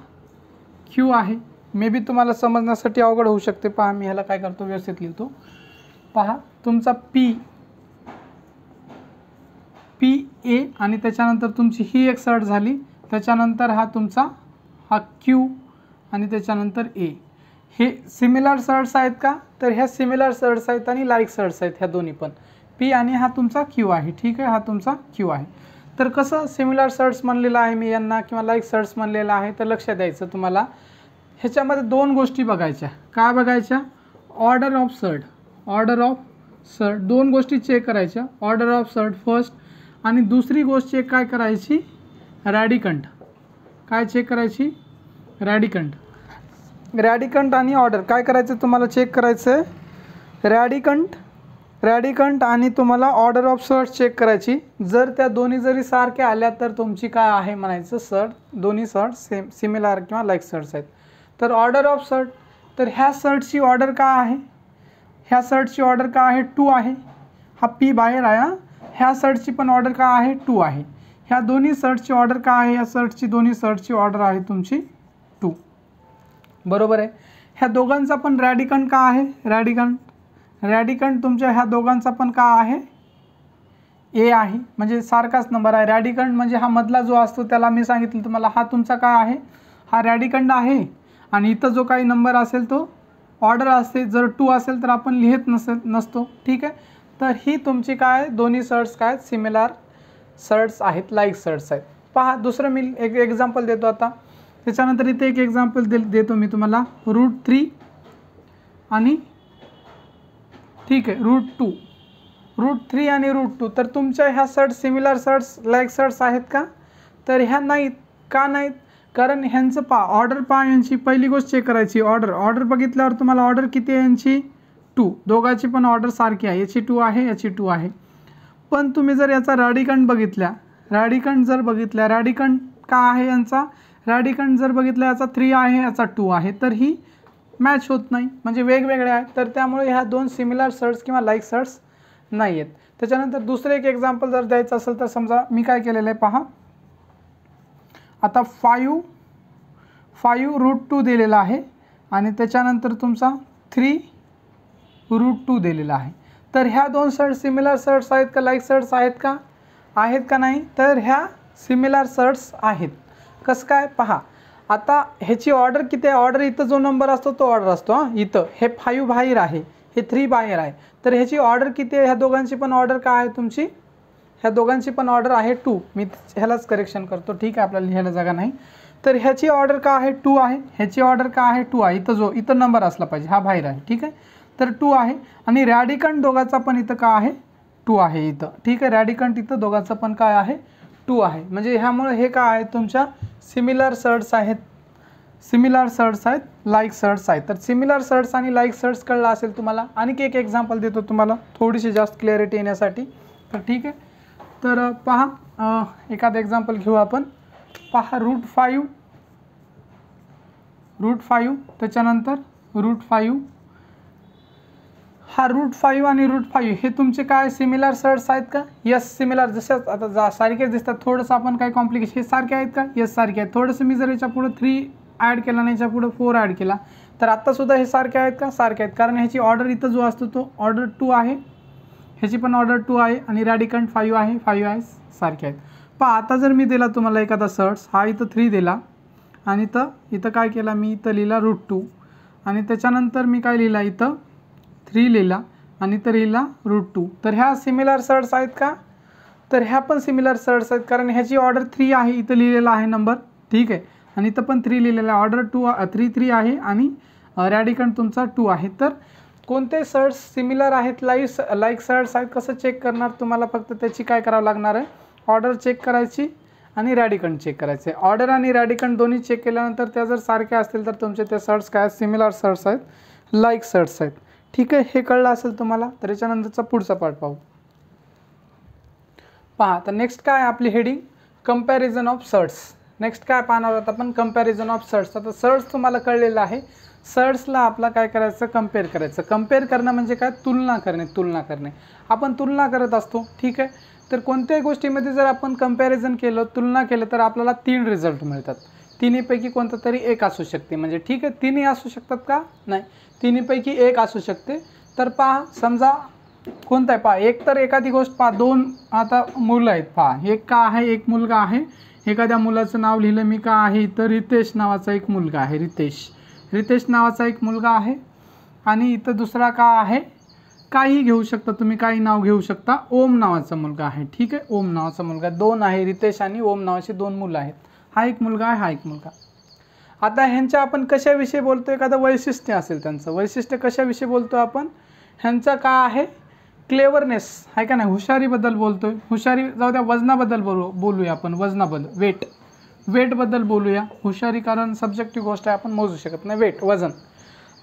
A: Q आहे. मे बी तुम्हाला समजण्यासाठी अवघड होऊ शकते. पहा मी ह्याला काय करतो व्यवस्थित लिहितो. पहा तुमचा PA आणि त्याच्यानंतर तुमची ही एक सर्ट झाली. त्याच्यानंतर हा तुमचा हा Q आणि त्याच्यानंतर A. हे सिमिलर सर्ट्स आहेत का, तर ह्या सिमिलर सर्ट्स आहेत आणि लाईक सर्ट्स आहेत ह्या दोन्ही पण. P आणि हा तुमचा Q आहे. ठीक आहे, हा तुमचा Q आहे. तर कसं सिमिलर सर्ट्स म्हणलेलं आहे मी यांना किंवा लाईक सर्ट्स म्हणलेलं आहे. तर लक्ष द्यायचं तुम्हाला. ह्याच्यामध्ये 2 गोष्टी बघायच्या. काय बघायच्या, ऑर्डर ऑफ सर्ट. 2 गोष्टी चेक करायच्या. ऑर्डर ऑफ सर्ट फर्स्ट आणि दुसरी गोष्ट चेक काय करायची, रॅडिकंट. काय चेक करायची, रॅडिकंट आणि ऑर्डर. काय करायचं तुम्हाला चेक करायचं आहे, रॅडिकंट आणि तुम्हाला ऑर्डर ऑफ सर्ट चेक करायची. जर त्या दोन्ही जरी सारख्या आल्या तर तुमची काय आहे म्हणायचं सर्ट, दोन्ही सर्ट सिमिलर किंवा लाईक सर्ट्स आहेत. तर ऑर्डर ऑफ सर्ट, तर ह्या सर्टची ऑर्डर काय आहे, ह्या सर्टची ऑर्डर काय आहे 2 आहे. हा P बाहेर आहे. ह्या सर्टची पण ऑर्डर काय आहे 2 आहे. ह्या दोन्ही सर्टची ऑर्डर काय आहे, ह्या सर्टची दोन्ही सर्टची ऑर्डर आहे तुमची 2. बरोबर आहे. ह्या दोघांचा पण रॅडिकंट काय आहे, रॅडिकंट तुमच्या ह्या दोघांचा पण काय आहे A आहे. म्हणजे सारखाच नंबर आहे. रॅडिकंट म्हणजे हा मधला जो असतो त्याला मी सांगितलं तुम्हाला, हा तुमचा काय आहे, हा रॅडिकंट आहे. आणि इथं जो काही नंबर असेल तो ऑर्डर असते. जर 2 असेल तर आपण लिहित नसतो. ठीक आहे, तर ही तुमची काय दोन्ही सर्ट्स काय सिमिलर सर्ट्स आहेत, लाईक सर्ट्स आहेत. पहा दुसरं मी एक एक्झाम्पल देतो आता. त्याच्यानंतर इथे एक एक्झाम्पल देतो मी तुम्हाला. √3 आणि ठीक आहे √3 आणि √2. तर तुमच्या ह्या surds similar surds like surds आहेत का, तर ह्या नाहीत. का नाहीत, कारण ह्यांचं ऑर्डर यांची पहिली गोष्ट चेक करायची. ऑर्डर बघितल्यावर तुम्हाला ऑर्डर किती आहे यांची 2. दोघांची पण ऑर्डर सारखी आहे. याची 2 आहे, याची 2 आहे. पण तुम्ही जर याचा रॅडिकंट बघितल्या, रॅडिकंट का आहे यांचा, रॅडिकंट जर बघितला याचा 3 आहे, याचा 2 आहे, तर ही मॅच होत नाही, म्हणजे वेगवेगळे आहेत. तर त्यामुळे ह्या 2 सिमिलर सर्ट्स किंवा लाईक सर्ट्स नाही आहेत. त्याच्यानंतर दुसरं एक एक्झाम्पल जर द्यायचं असेल तर समजा मी काय केलेलं आहे पहा. आता 5 √2 दिलेला आहे आणि त्याच्यानंतर तुमचा 3 √2 दिलेला आहे. तर ह्या 2 सर्ट्स सिमिलर सर्ट्स आहेत का, लाईक सर्ट्स आहेत का नाही, तर ह्या सिमिलर सर्ट्स आहेत. कसं काय पहा. आता ह्याची ऑर्डर किती आहे, ऑर्डर इथं जो नंबर असतो तो ऑर्डर असतो. इथं हे 5 बाहेर आहे, हे 3 बाहेर आहे. तर ह्याची ऑर्डर किती आहे, ह्या दोघांची पण ऑर्डर काय आहे तुमची, ह्या दोघांची पण ऑर्डर आहे 2. मी ह्यालाच करेक्शन करतो. ठीक आहे, आपल्याला लिहायला जागा नाही. तर ह्याची ऑर्डर का आहे 2 आहे, ह्याची ऑर्डर का आहे 2 आहे, इथं नंबर असला पाहिजे, हा बाहेर आहे, ठीक आहे. तर 2 आहे आणि रॅडिकंट दोघाचा पण इथं का आहे 2 आहे इथं, ठीक आहे. रॅडिकंट इथं दोघाचं पण काय आहे 2 आहे. म्हणजे ह्यामुळे हे काय आहे तुमच्या सिमिलर सर्ट्स आहेत, सिमिलर सर्ट्स आहेत, लाईक सर्ट्स आहेत. तर सिमिलर सर्ट्स आणि लाईक सर्ट्स कळलं असेल तुम्हाला. आणि एक एक्झाम्पल देतो तुम्हाला थोडीशी जास्त क्लॅरिटी येण्यासाठी. तर ठीक आहे, तर पहा एखादं एक्झाम्पल घेऊ आपण. पहा √5 त्याच्यानंतर √5, हा √5 आणि √5 हे तुमचे काय सिमिलर सर्ट्स आहेत का? Yes similar. जसे आता सारखेच दिसतात, थोडंसं आपण काय कॉम्प्लिकेशन, हे सारखे आहेत का? यस सारखे आहेत. थोडंसं मी जर याच्या पुढे 3 ॲड केला आणि याच्या पुढे 4 ॲड केला तर आत्तासुद्धा हे सारखे आहेत का? सारखे आहेत, कारण ह्याची ऑर्डर इथं जो असतो तो ऑर्डर 2 आहे, ह्याची पण ऑर्डर 2 आहे आणि रॅडिकंट 5 आहे, 5 आहे, सारखे आहेत. पहा आता जर मी दिला तुम्हाला एखादा सर्ट्स, हा इथं 3 दिला आणि इथं काय केला मी, इथं लिहिला √2 आणि त्याच्यानंतर मी काय लिहिला, इथं 3 लिहिला आणि इथं लिहिला √2. तर ह्या सिमिलर सर्ट्स आहेत का? तर ह्या पण सिमिलर सर्ट्स आहेत, कारण ह्याची ऑर्डर 3 आहे, इथं लिहिलेला आहे नंबर, ठीक आहे. आणि इथं पण 3 लिहिलेला आहे, ऑर्डर 3 आहे आणि रॅडिकंट तुमचा 2 आहे. तर कोणते सर्ट्स सिमिलर आहेत, लाईक सर्ट्स आहेत, कसं चेक करणार? तुम्हाला फक्त त्याची काय करावं लागणार आहे, ऑर्डर चेक करायची आणि रॅडिकंट चेक करायचे. ऑर्डर आणि रॅडिकंट दोन्ही चेक केल्यानंतर त्या जर सारख्या असतील तर तुमचे ते सर्ट्स काय आहेत, सिमिलर सर्ट्स आहेत, लाईक सर्ट्स आहेत, ठीक आहे. हे कळलं असेल तुम्हाला. तर याच्यानंतरचा पुढचा पार्ट पाहू. पहा तर नेक्स्ट काय आपली heading, comparison of surds. Next काय पाहणार आहोत आपण, कंपॅरिझन ऑफ सर्ट्स. आता सर्ट्स तुम्हाला कळलेलं आहे, सर्ट्सला आपला काय करायचं, कम्पेअर करायचं. कम्पेअर करणं म्हणजे काय, तुलना करणे. आपण तुलना करत असतो, ठीक आहे. तर कोणत्याही गोष्टीमध्ये जर आपण कंपॅरिझन केलं, तुलना केलं तर आपल्याला 3 रिझल्ट मिळतात. तिन्हीपैकी कोणतं तरी एक असू शकते, म्हणजे ठीक आहे तिन्ही असू शकतात का, नाही, तिन्हीपैकी एक असू शकते. तर पहा समजा कोणतं आहे, पहा एक तर एखादी गोष्ट, पहा 2 आता मुलं आहेत, पहा एक का आहे, एक मुलगा आहे, एखाद्या मुलाचं नाव लिहिलं मी, का आहे इथं रितेश नावाचा एक मुलगा आहे, रितेश नावाचा एक मुलगा आहे. आणि इथं दुसरा का आहे, काही घेऊ शकता तुम्ही, काही नाव घेऊ शकता, ओम नावाचा मुलगा आहे, ठीक आहे. ओम नावाचा मुलगा, 2 आहे, रितेश आणि ओम नावाचे 2 मुलं आहेत. हा एक मुलगा आहे, हा एक मुलगा. आता ह्यांच्या आपण कशाविषयी बोलतो, एखादं वैशिष्ट्य असेल त्यांचं, वैशिष्ट्य कशाविषयी बोलतो आपण, ह्यांचा का आहे क्लेवरनेस आहे का नाही, हुशारीबद्दल बोलतोय. हुशारी जाऊ द्या, वजनाबद्दल बोलूया आपण, वजनाबद्दल, वेटबद्दल बोलूया. हुशारी कारण सब्जेक्टिव्ह गोष्ट आहे, आपण मोजू शकत नाही, वेट वजन.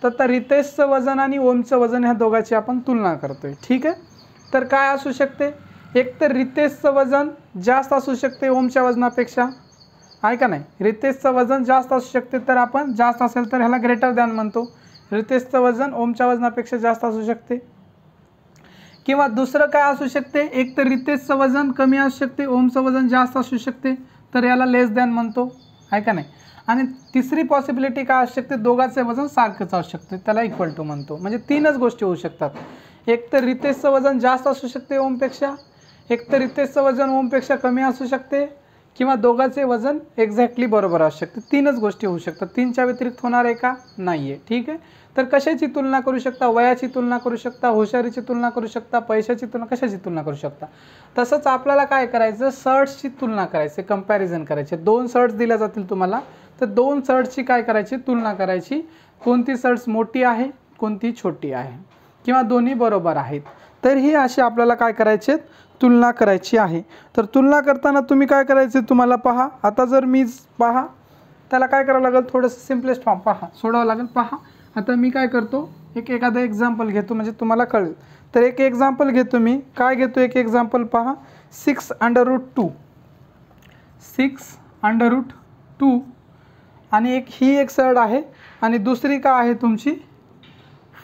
A: तर रितेशचं वजन आणि ओमचं वजन ह्या दोघांची आपण तुलना करतोय, ठीक आहे. तर काय असू शकते, एक तर रितेशचं वजन जास्त असू शकते ओमच्या वजनापेक्षा, आहे का नाही. रितेशचं वजन जास्त असू शकते, तर आपण जास्त असेल तर ह्याला ग्रेटर दॅन म्हणतो. रितेशचं वजन ओमच्या वजनापेक्षा जास्त असू शकते. किंवा दुसरं काय असू शकते, एक तर रितेशचं वजन कमी असू शकते, ओमचं वजन जास्त असू शकते, तर याला लेस दॅन म्हणतो, आहे का नाही. आणि तिसरी पॉसिबिलिटी काय असू शकते, दोघांचे वजन सारखंच असू शकते, त्याला इक्वल टू म्हणतो. म्हणजे 3च गोष्टी होऊ शकतात, एक तर रितेशचं वजन जास्त असू शकते ओमपेक्षा, एक तर रितेशचं वजन ओमपेक्षा कमी असू शकते, किंवा दोघांचे वजन एक्झॅक्टली बरोबर असू शकते. 3च गोष्टी होऊ शकतात, 3च्या व्यतिरिक्त होणार आहे का, नाही आहे, ठीक आहे. तर कशाची तुलना करू शकता, वयाची तुलना करू शकता, हुशारीची तुलना करू शकता, पैशाची तुलना, कशाची तुलना करू शकता. तसंच आपल्याला काय करायचं, सर्ट्सची तुलना करायची, कंपॅरिझन करायचे. 2 सर्ट्स दिल्या जातील तुम्हाला, तर 2 सर्ट्सची काय करायची, तुलना करायची. कोणती सर्ट्स मोठी आहे, कोणती छोटी आहे, किंवा दोन्ही बरोबर आहेत. तर ही अशी आपल्याला काय करायचे, तुलना करायची आहे. तर तुलना करताना तुम्ही काय करायचे, तुम्हाला पहा आता जर मी पहा त्याला काय करावं लागेल, थोडंसं सिम्पलेस्ट फॉर्म पहा सोडावं लागेल. पहा आता मी काय करतो, एखादं एक्झाम्पल घेतो म्हणजे तुम्हाला कळेल. तर एक एक्झाम्पल घेतो मी, काय घेतो, एक एक्झाम्पल पहा, 6√2 आणि ही एक सर्ट आहे आणि दुसरी का आहे तुमची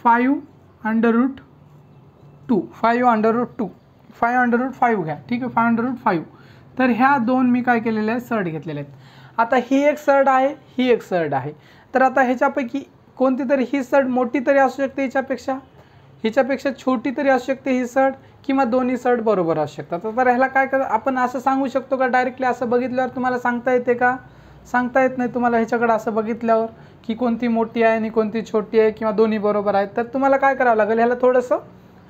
A: 5√2 5√5 घ्या, ठीक आहे, 5√5. तर ह्या 2 मी काय केलेल्या आहेत, सर्ट घेतलेल्या आहेत. आता ही एक सर्ट आहे, ही एक सर्ट आहे. तर आता ह्याच्यापैकी कोणती तरी ही सर्ट मोठी तरी असू शकते, हिच्यापेक्षा छोटी तरी असू शकते ही सर्ट, किंवा दोन्ही सर्ट बरोबर असू शकतात. तर ह्याला काय कर, आपण असं सांगू शकतो का डायरेक्टली, असं बघितल्यावर तुम्हाला सांगता येते का, सांगता येत नाही तुम्हाला ह्याच्याकडे असं बघितल्यावर की कोणती मोठी आहे आणि कोणती छोटी आहे, किंवा दोन्ही बरोबर आहेत. तर तुम्हाला काय करावं लागेल, ह्याला थोडंसं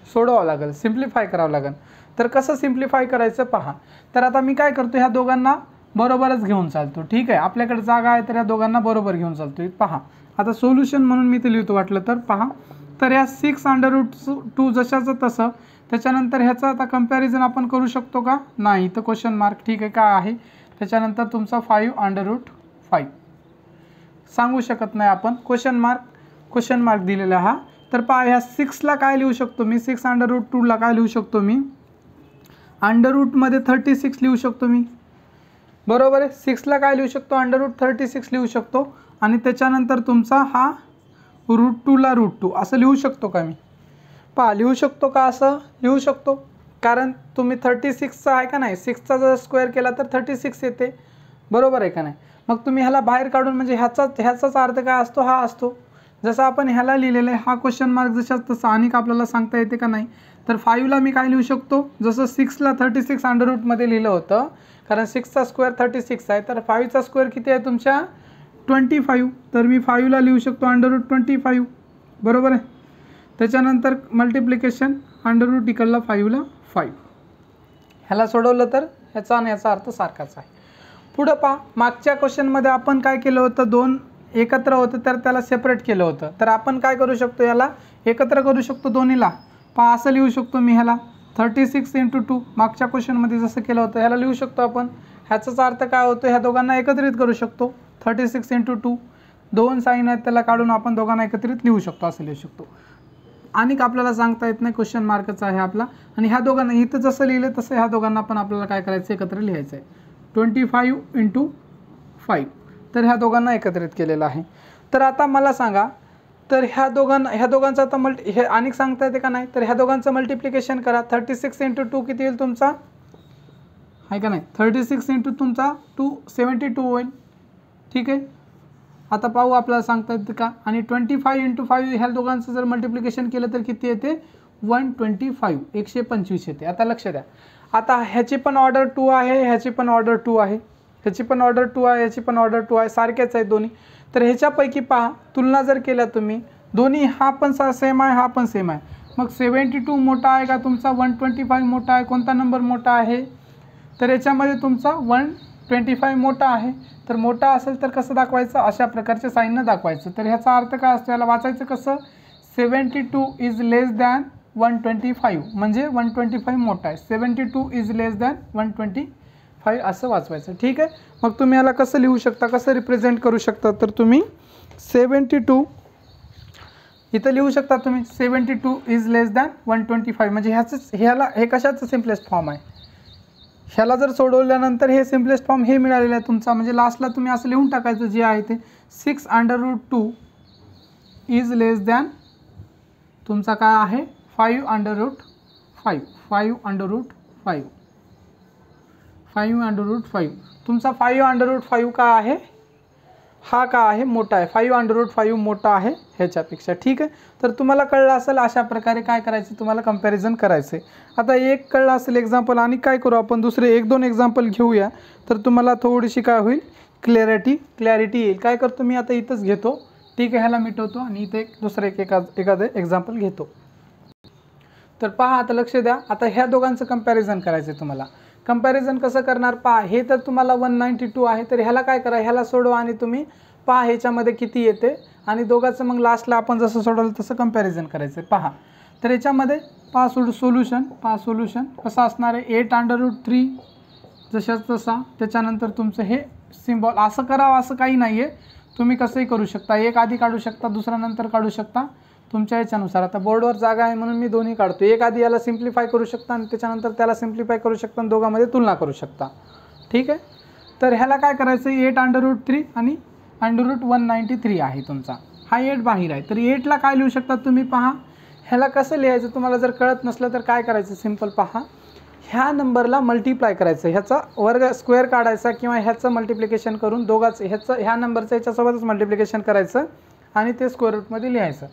A: सोडवावं लागेल, सिम्प्लिफाय करावं लागेल. तर कसं सिम्प्लिफाय करायचं पहा. तर आता मी काय करतो, ह्या दोघांना बरोबरच घेऊन चालतो, ठीक आहे. आपल्याकडे जागा आहे तर ह्या दोघांना बरोबर घेऊन चालतो. पहा आता सोल्युशन म्हणून मी ते लिहितो वाटलं तर. पहा तर या 6√2 जशाचं तसं, त्याच्यानंतर ह्याचं आता कंपॅरिझन आपण करू शकतो का? नाही, तर क्वेश्चन मार्क, ठीक आहे. काय आहे त्याच्यानंतर तुमचा 5√5 सांगू शकत नाही आपण, क्वेश्चन मार्क दिलेला हा. तर पहा ह्या 6ला काय लिहू शकतो मी? 6√2ला काय लिहू शकतो मी? अंडररूटमध्ये 36 लिहू शकतो मी, बरोबर आहे. 6ला काय लिहू शकतो? √36 लिहू शकतो. आणि त्याच्यानंतर तुमचा हा √2ला √2 असं लिहू शकतो का मी? पहा लिहू शकतो का? असं लिहू शकतो, कारण तुम्ही 36चा आहे का नाही, 6चा जर स्क्वेअर केला तर 36 येते, बरोबर आहे का नाही. मग तुम्ही ह्याला बाहेर काढून म्हणजे ह्याचाच अर्थ काय असतो? हा असतो. जसं आपण ह्याला लिहिलेलं आहे हा क्वेश्चन मार्क जशाच तसं आणि आपल्याला सांगता येते का नाही. तर 5ला मी काय लिहू शकतो? जसं 6ला 36 अंडररूटमध्ये लिहिलं होतं, कारण 6चा स्क्वेअर 36 आहे, तर 5चा स्क्वेअर किती आहे तुमच्या? 25. तर मी 5ला लिहू शकतो √25, बरोबर आहे. त्याच्यानंतर मल्टिप्लिकेशन √, इकडला 5ला 5. ह्याला सोडवलं तर ह्याचा आणि याचा अर्थ सारखाच आहे. पुढं पहा, मागच्या क्वेश्चनमध्ये आपण काय केलं होतं? 2 एकत्र होतं तर त्याला सेपरेट केलं होतं. तर आपण काय करू शकतो? याला एकत्र करू शकतो दोन्हीला. पहा असं लिहू शकतो मी ह्याला 36 × 2, मागच्या क्वेश्चनमध्ये जसं केलं होतं ह्याला लिहू शकतो आपण. ह्याचाच अर्थ काय होतो? ह्या दोघांना एकत्रित करू शकतो. 36 × 2, 2 साईन आहेत त्याला काढून आपण दोघांना एकत्रित लिहू शकतो, असं लिहू शकतो. आणि आपल्याला सांगता येत नाही, क्वेश्चन मार्कच आहे आपला. आणि ह्या दोघांना इथं जसं लिहिलं तसं ह्या दोघांना पण आपल्याला काय करायचं? एकत्र लिहायचं आहे. 25 × 5, तर ह्या दोघांना एकत्रित केलेलं आहे. तर आता मला सांगा, तर ह्या दोघांचं आता हे आणि सांगता येते का नाही? तर ह्या दोघांचं मल्टिप्लिकेशन करा. 36 × 2 किती येईल तुमचा? आहे का नाही? 36 × तुमचा 272 होईल, ठीक आहे. आता पाहू आपल्याला सांगता येते का? आणि 25 × 5 ह्या दोघांचं जर मल्टिप्लिकेशन केलं तर किती येते? 125, 125 येते. आता लक्ष द्या, आता ह्याची पण ऑर्डर 2 आहे, ह्याची पण ऑर्डर 2 आहे, ह्याची पण ऑर्डर 2 आहे, ह्याची पण ऑर्डर 2 आहे, सारखेच आहेत दोन्ही. तर ह्याच्यापैकी पहा, तुलना जर केल्या तुम्ही दोन्ही, हा पण सेम आहे, हा पण सेम आहे, मग 72 मोठा आहे का तुमचा 125 मोठा आहे? कोणता नंबर मोठा आहे? तर याच्यामध्ये तुमचा 125 मोठा आहे. तर मोठा असेल तर कसं दाखवायचं? अशा प्रकारच्या साईननं दाखवायचं. तर ह्याचा अर्थ काय असतो? याला वाचायचं कसं? 72 इज लेस दॅन 125, म्हणजे 125 मोठा आहे. 72 इज लेस दॅन 125 असं वाचवायचं, ठीक आहे. मग तुम्ही याला कसं लिहू शकता, कसं रिप्रेझेंट करू शकता? तर तुम्ही 72 इथं लिहू शकता तुम्ही 72 इज लेस दॅन 125, म्हणजे हे कशाचं सिम्पलेस्ट फॉर्म आहे? ह्याला जर सोडवल्यानंतर हे सिम्पलेस्ट फॉर्म हे मिळालेलं आहे तुमचा, म्हणजे लास्टला तुम्ही असं लिहून टाकायचं जे आहे ते 6√2 इज लेस दॅन तुमचा काय आहे? 5√5, 5√5 तुमचा 5√5 का आहे? हा का आहे? मोठा आहे. 5√5 मोठा आहे ह्याच्यापेक्षा, ठीक आहे. तर तुम्हाला कळलं असेल अशा प्रकारे काय करायचं, तुम्हाला कंपॅरिझन करायचं आहे. आता एक कळलं असेल एक्झाम्पल, आणि काय करू आपण दुसरे 1-2 एक्झाम्पल घेऊया, तर तुम्हाला थोडीशी काय होईल? क्लॅरिटी येईल. काय करतो मी आता इथंच घेतो, ठीक आहे, ह्याला मिटवतो आणि इथे दुसरं एखादं एक्झाम्पल घेतो. तर पहा आता लक्ष द्या, आता ह्या दोघांचं कंपॅरिझन करायचं आहे तुम्हाला. कंपॅरिझन कसं करणार? पहा, हे तर तुम्हाला 192 आहे, तर ह्याला काय करा? ह्याला सोडवा आणि तुम्ही पहा ह्याच्यामध्ये किती येते, आणि दोघांचं मग लास्टला आपण जसं सोडवलं तसं कंपॅरिझन करायचं आहे. पहा, तर याच्यामध्ये पहा सोल्युशन कसं असणार आहे? 8√3 जशाच तसा, त्याच्यानंतर तुमचं हे सिम्बॉल असं करावं असं काही नाही आहे, तुम्ही कसंही करू शकता. एक आधी काढू शकता, दुसरा नंतर काढू शकता, तुमच्या याच्यानुसार. आता बोर्डवर जागा आहे म्हणून मी दोन्ही काढतो. एक आधी याला सिम्प्लिफाय करू शकता आणि त्याच्यानंतर त्याला सिम्प्लिफाय करू शकता आणि दोघांमध्ये तुलना करू शकता, ठीक आहे. तर ह्याला काय करायचं? 8√3 आणि √193 आहे तुमचा, हा 8 बाहेर आहे. तर 8ला काय लिहू शकता तुम्ही? पहा ह्याला कसं लिहायचं तुम्हाला जर कळत नसलं तर काय करायचं? सिम्पल पहा, ह्या नंबरला मल्टिप्लाय करायचं, ह्याचा वर्ग स्क्वेअर काढायचा किंवा ह्याचं मल्टिप्लिकेशन करून दोघांचं ह्या नंबरचं ह्याच्यासोबतच मल्टिप्लिकेशन करायचं आणि ते स्क्वेअर रूटमध्ये लिहायचं.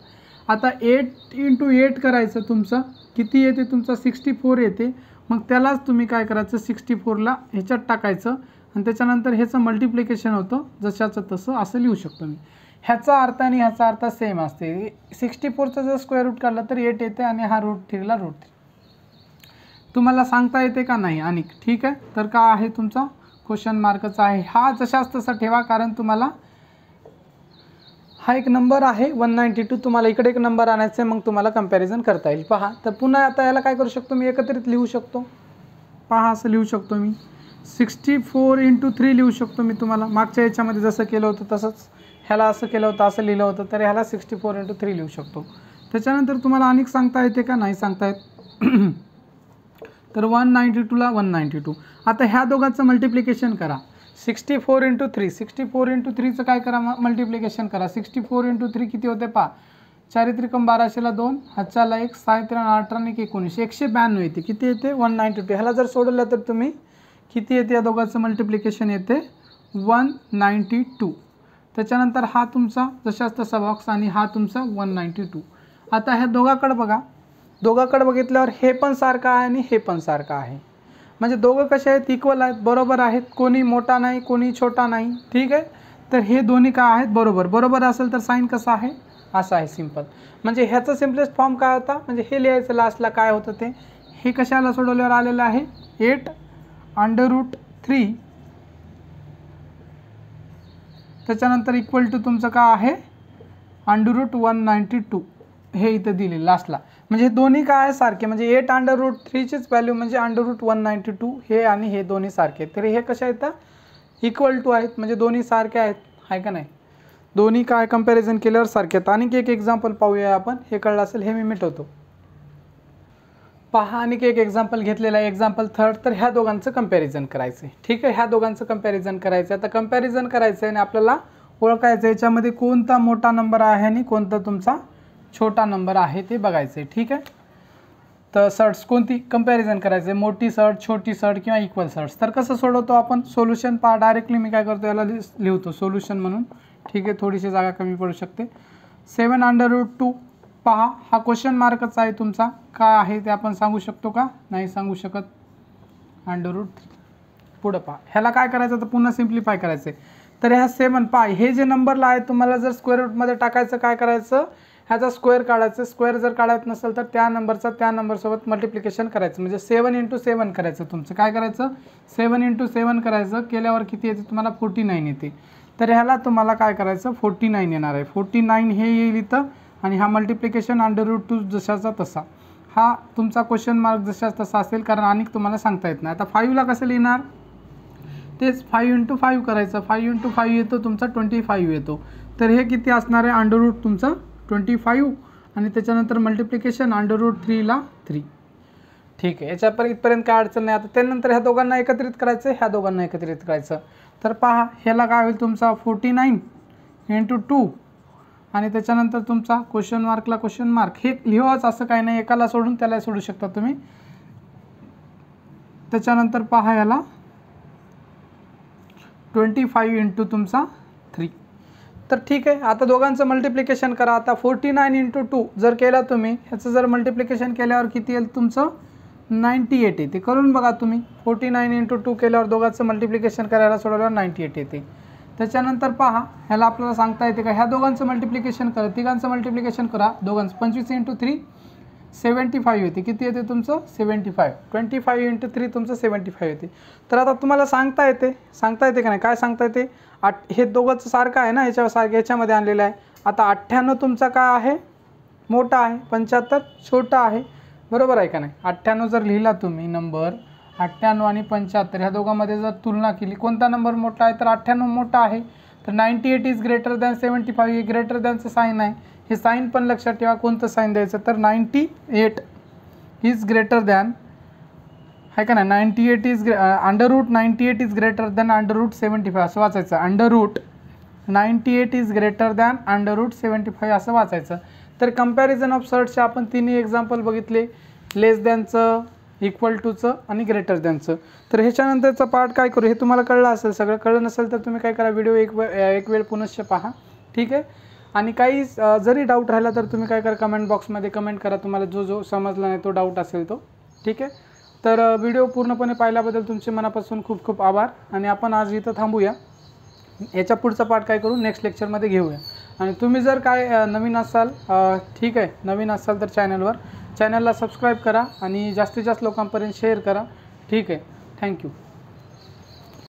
A: आता 8 × 8 करायचं, तुमचं किती येते? तुमचा 64 येते. मग त्यालाच तुम्ही काय करायचं? 64ला ह्याच्यात टाकायचं आणि त्याच्यानंतर ह्याचं मल्टिप्लिकेशन होतं जशाचं तसं, असं लिहू शकतो मी. ह्याचा अर्थ आणि ह्याचा अर्थ सेम असते. 64चं जर स्क्वेअर रूट काढलं तर 8 येते आणि हा √3ला √3. तुम्हाला सांगता येते का नाही? आणि ठीक आहे, तर का आहे तुमचा क्वेश्चन मार्कच आहे. हा जशाच तसा ठेवा, कारण तुम्हाला हा एक नंबर आहे 192, तुम्हाला इकडे एक नंबर आणायचा आहे, मग तुम्हाला कंपॅरिझन करता येईल. पहा, तर पुन्हा आता याला काय करू शकतो मी, एकत्रित लिहू शकतो. पहा, असं लिहू शकतो मी 64 × 3 लिहू शकतो मी. तुम्हाला मागच्या याच्यामध्ये जसं केलं होतं तसंच ह्याला असं केलं होतं, असं लिहिलं होतं, तर ह्याला 64 × 3 लिहू शकतो. त्याच्यानंतर तुम्हाला अनेक सांगता येते का, नाही सांगता येत. तर 192ला 192. आता ह्या दोघांचं मल्टिप्लिकेशन करा. 64 × 3, 64 × 3चं काय करा, मल्टिप्लिकेशन करा. 64 × 3 किती होते पहा, 4 त्रिकम 12ला 2, हातच्याला 1, 6 त्रिक 18 1 19, 192 येते. किती येते, 192. ह्याला जर सोडलं तर तुम्ही किती येते, या दोघांचं मल्टिप्लिकेशन येते 192. त्याच्यानंतर हा तुमचा जशाच तसा बॉक्स आणि हा तुमचा 192. आता ह्या दोघांकडे बघा, दोघांकडे बघितल्यावर हे पण सारखं आहे आणि हे पण सारखं आहे. म्हणजे दोघं कसे आहेत, इक्वल आहेत, बरोबर आहेत, कोणी मोठा नाही कोणी छोटा नाही. ठीक आहे, तर हे दोन्ही काय आहेत, बरोबर. बरोबर असेल तर साईन कसा आहे, असा आहे, सिंपल. म्हणजे ह्याचं सिम्पलेस्ट फॉर्म काय होता, म्हणजे हे लिहायचं लास्टला काय होतं ते, हे कशाला सोडवल्यावर आलेलं आहे 8√3. त्याच्यानंतर इक्वल टू तुमचं काय आहे √192, हे इथं दिले लास्टला. म्हणजे हे दोन्ही काय आहे, सारखे. म्हणजे 8√3चीच व्हॅल्यू म्हणजे √192 हे आणि हे दोन्ही सारखे. तर हे कशा येतात, इक्वल टू आहेत, म्हणजे दोन्ही सारखे आहेत, आहे का नाही. दोन्ही काय कंपॅरिझन केल्यावर सारखे आहेत. आणि एक एक्झाम्पल पाहूया आपण, हे कळलं असेल, हे मी मिटवतो. पहा, आणि एक एक्झाम्पल घेतलेलं आहे, एक्झाम्पल 3rd. तर ह्या दोघांचं कंपॅरिझन करायचं आहे. ठीक आहे, ह्या दोघांचं कंपॅरिझन करायचं. आता कंपॅरिझन करायचं आहे आणि आपल्याला ओळखायचं याच्यामध्ये कोणता मोठा नंबर आहे आणि कोणता तुमचा छोटा नंबर आहे ते बघायचं आहे. ठीक आहे, तर सर्ट्स कोणती कंपॅरिझन करायचं आहे, मोठी सर्ट, छोटी सर्ट किंवा इक्वल सर्ट्स. तर कसं सोडवतो आपण, सोल्युशन पहा, डायरेक्टली मी काय करतो, याला लिहितो सोल्युशन म्हणून. ठीक आहे, थोडीशी जागा कमी पडू शकते. 7√2. पहा, हा क्वेश्चन मार्कच आहे तुमचा, काय आहे ते आपण सांगू शकतो का, नाही सांगू शकत. √3. पुढं पहा, ह्याला काय करायचं, तर पुन्हा सिम्प्लिफाय करायचं आहे. तर ह्या 7 पहा, हे जे नंबरला आहे तुम्हाला जर स्क्वेअर रूटमध्ये टाकायचं, काय करायचं, ह्याचा स्क्वेअर काढायचं. स्क्वेअर जर काढायचं नसेल तर त्या नंबरचा त्या नंबरसोबत मल्टिप्लिकेशन करायचं. म्हणजे 7 × 7 करायचं. तुमचं काय करायचं, 7 × 7 करायचं. केल्यावर किती येते तुम्हाला, 49 येते. तर ह्याला तुम्हाला काय करायचं, 49 येणार आहे. 49 हे येईल इथं, आणि हा मल्टिप्लिकेशन √2 जशाचा तसा. हा तुमचा क्वेश्चन मार्क जशाच तसा असेल, कारण आणि तुम्हाला सांगता येत नाही. आता 5ला कसं लिहिणार, तेच 5 × 5 करायचं. 5 × 5 येतो तुमचा 25 येतो. तर हे किती असणार आहे, √ तुमचं 25, आणि त्याच्यानंतर मल्टिप्लिकेशन √3ला 3. ठीक आहे, याच्यापर्यंत काय अडचण नाही. आता त्यानंतर ह्या दोघांना एकत्रित करायचं, ह्या दोघांना एकत्रित करायचं. तर पहा, ह्याला काय होईल तुमचा 49 × 2, आणि त्याच्यानंतर तुमचा क्वेश्चन मार्कला क्वेश्चन मार्क. हे लिहावंच असं काही नाही, एकाला सोडून त्याला सोडू शकता तुम्ही. त्याच्यानंतर पहा, याला 25 × तुमचा 3. तर ठीक आहे, आता दोघांचं मल्टिप्लिकेशन करा. आता 49 × 2 जर केला तुम्ही, ह्याचं जर मल्टिप्लिकेशन केल्यावर किती येईल तुमचं 98 येते. करून बघा तुम्ही. 49 × 2 केल्यावर दोघांचं मल्टिप्लिकेशन करायला सोडवल्यावर 98 येते. त्याच्यानंतर पहा, ह्याला आपल्याला सांगता येते का, ह्या दोघांचं मल्टिप्लिकेशन करा, तिघांचं मल्टिप्लिकेशन करा, दोघांचं 25 × 3 75 येते. किती येते तुमचं 75. 25 × 3 तुमचं 75 येते. तर आता तुम्हाला सांगता येते का नाही, काय सांगता येते, हे दोघंचं सारखं आहे ना, ह्याच्यामध्ये आणलेलं आहे. आता 98 तुमचा काय आहे, मोठा आहे, 75 छोटा आहे, बरोबर आहे का नाही. 98 जर लिहिला तुम्ही नंबर, 98 आणि 75 ह्या दोघांमध्ये जर तुलना केली, कोणता नंबर मोठा आहे, तर 98 मोठा आहे. तर 98 इज ग्रेटर दॅन 75, हे ग्रेटर दॅनचं साईन आहे. हे साईन पण लक्षात ठेवा, कोणतं साईन द्यायचं, तर 98 इज ग्रेटर दॅन, आहे का नाही, 98 इज √98 इज ग्रेटर दॅन √75 असं वाचायचं. √98 इज ग्रेटर दॅन √75 असं वाचायचं. तर कंपॅरिझन ऑफ सर्टचे आपण तिन्ही एक्झाम्पल बघितले, लेस दॅनचं, इक्वल टूचं आणि ग्रेटर दॅनचं. तर ह्याच्यानंतरचा पार्ट काय करू, हे तुम्हाला कळलं असेल. सगळं कळलं नसेल तर तुम्ही काय करा, व्हिडिओ एक वेळ पुनश्च पहा. ठीक आहे, आणि काही जरी डाऊट राहिला तर तुम्ही काय करा, कमेंट बॉक्समध्ये कमेंट करा, तुम्हाला जो समजला नाही तो डाऊट असेल तो. ठीक आहे, तर व्हिडिओ पूर्णपणे पाहिल्याबद्दल तुमचे मनापासून खूप खूप आभार. आणि आपण आज इथं थांबूया. याच्या पुढचा पार्ट काय करू, नेक्स्ट लेक्चरमध्ये घेऊया. आणि तुम्ही जर काय नवीन असाल, ठीक आहे, नवीन असाल तर चॅनलला सबस्क्राईब करा आणि जास्तीत जास्त लोकांपर्यंत शेअर करा. ठीक आहे, थँक्यू.